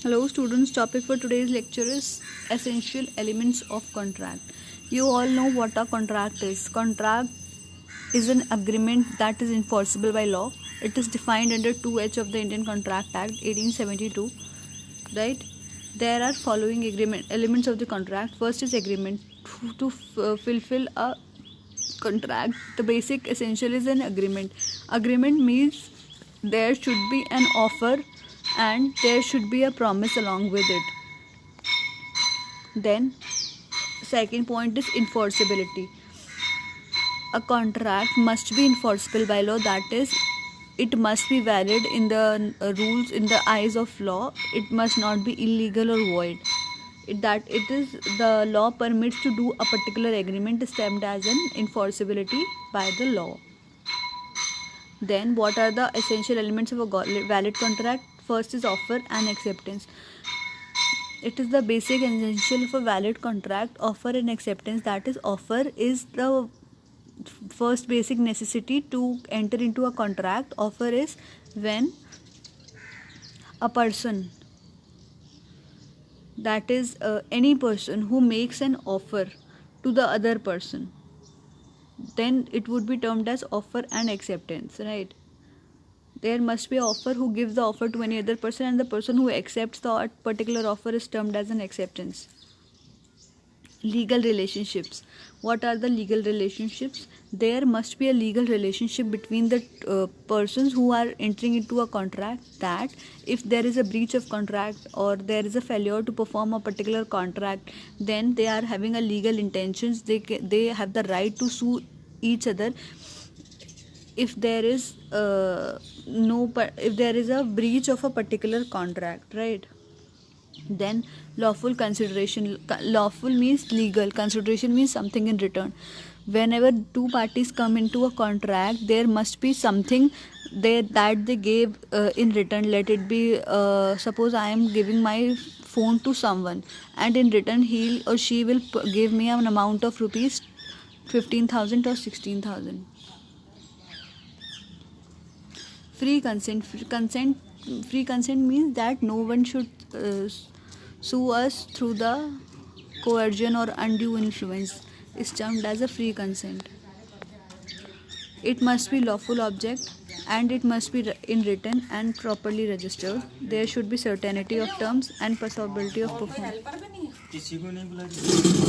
Hello students, topic for today's lecture is essential elements of contract. You all know what a contract is. Contract is an agreement that is enforceable by law. It is defined under 2H of the Indian Contract Act 1872. Right? There are following agreement elements of the contract. First is agreement. To fulfill a contract, the basic essential is an agreement. Agreement means there should be an offer and there should be a promise along with it. Then second point is enforceability. A contract must be enforceable by law, that is it must be valid in the rules in the eyes of law. It must not be illegal or void. It is the law permits to do a particular agreement is termed as an enforceability by the law. Then what are the essential elements of a valid contract? First is offer and acceptance. It is the basic and essential of a valid contract, offer and acceptance. That is, offer is the first basic necessity to enter into a contract. Offer is when a person, that is any person who makes an offer to the other person, then it would be termed as offer and acceptance, right? There must be an offer who gives the offer to any other person, and the person who accepts the particular offer is termed as an acceptance. Legal relationships. What are the legal relationships? There must be a legal relationship between the persons who are entering into a contract, that if there is a breach of contract or there is a failure to perform a particular contract, then they are having a legal intentions. They have the right to sue each other if there is if there is a breach of a particular contract, right? Then lawful consideration. Lawful means legal, consideration means something in return. Whenever two parties come into a contract, there must be something that they gave in return. Let it be, suppose I am giving my phone to someone, and in return he or she will give me an amount of rupees 15,000 or 16,000. Free consent. Free consent means that no one should sue us through the coercion or undue influence. Is termed as a free consent. It must be lawful object and it must be in written and properly registered. There should be certainty of terms and possibility of performance.